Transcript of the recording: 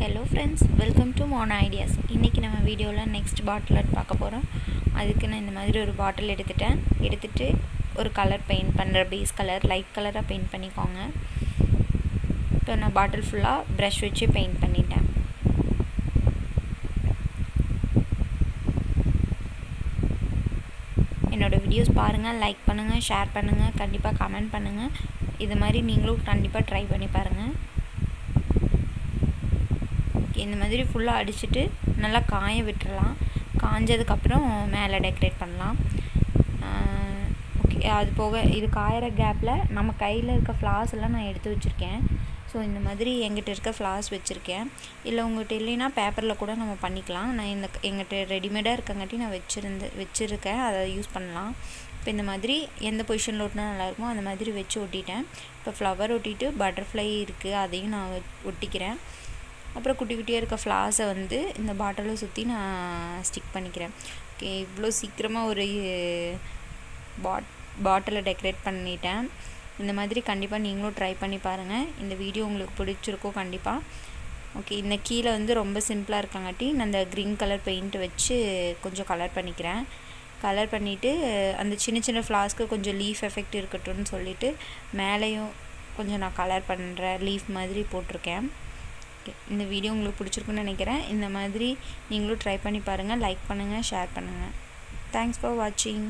Hello friends, welcome to Mona Ideas. இன்னைக்கு நம்ம வீடியோல next bottle art பார்க்க போறோம். அதுக்கு நான் இந்த மாதிரி ஒரு பாட்டில் எடுத்துட்டு ஒரு கலர் பெயிண்ட் பண்ற பேஸ் கலர் லைட் கலரா பெயிண்ட் பண்ணிக்கோங்க. இப்போ நான் பாட்டில் ஃபுல்லா brush வச்சு பெயிண்ட் பண்ணிட்டேன். என்னோட வீடியோஸ் பாருங்க, லைக் பண்ணுங்க, ஷேர் பண்ணுங்க, கண்டிப்பா கமெண்ட் பண்ணுங்க. இது மாதிரி நீங்களும் கண்டிப்பா ட்ரை பண்ணி பாருங்க. இந்த மாதிரி ஃபுல்லா அடிச்சிட்டு நல்லா காய விட்டுறலாம். காஞ்சதுக்கு அப்புறம் மேலே டெக்கரேட் பண்ணலாம். ஓகே, அது போக இது காயற கேப்ல நம்ம கையில இருக்க ஃப்ளார்ஸ் எல்லாம் நான் எடுத்து வச்சிருக்கேன். ஸோ இந்த மாதிரி எங்கிட்ட இருக்க ஃப்ளார்ஸ் வச்சிருக்கேன். இல்லை உங்கள்கிட்ட இல்லைன்னா பேப்பரில் கூட நம்ம பண்ணிக்கலாம். நான் எங்கிட்ட ரெடிமேடாக இருக்கங்காட்டி நான் வச்சுருக்கேன், அதை யூஸ் பண்ணலாம். இப்போ இந்த மாதிரி எந்த பொசிஷனில் ஒட்டினா நல்லாயிருக்குமோ அந்த மாதிரி வச்சு ஒட்டிட்டேன். இப்போ ஃப்ளவர் ஒட்டிட்டு பட்டர்ஃப்ளை இருக்குது, அதையும் நான் ஒட்டிக்கிறேன். அப்புறம் குட்டி குட்டியாக இருக்க ஃப்ளார்ஸை வந்து இந்த பாட்டிலை சுற்றி நான் ஸ்டிக் பண்ணிக்கிறேன். ஓகே, இவ்வளோ சீக்கிரமாக ஒரு பாட்டிலை டெக்கரேட் பண்ணிட்டேன். இந்த மாதிரி கண்டிப்பாக நீங்களும் ட்ரை பண்ணி பாருங்கள். இந்த வீடியோ உங்களுக்கு பிடிச்சிருக்கோம் கண்டிப்பாக. ஓகே, இந்த கீழே வந்து ரொம்ப சிம்பிளாக இருக்கங்காட்டி நான் அந்த க்ரீன் கலர் பெயிண்ட் வச்சு கொஞ்சம் கலர் பண்ணிக்கிறேன். கலர் பண்ணிவிட்டு அந்த சின்ன சின்ன ஃப்ளார்ஸ்க்கு கொஞ்சம் லீஃப் எஃபெக்ட் இருக்கட்டும்னு சொல்லிவிட்டு மேலேயும் கொஞ்சம் நான் கலர் பண்ணுறேன், லீஃப் மாதிரி போட்டிருக்கேன். இந்த வீடியோ உங்களுக்கு பிடிச்சிருக்குன்னு நினைக்கிறேன். இந்த மாதிரி நீங்களும் ட்ரை பண்ணி பாருங்கள், லைக் பண்ணுங்கள், ஷேர் பண்ணுங்கள். தேங்க்ஸ் ஃபார் வாட்சிங்.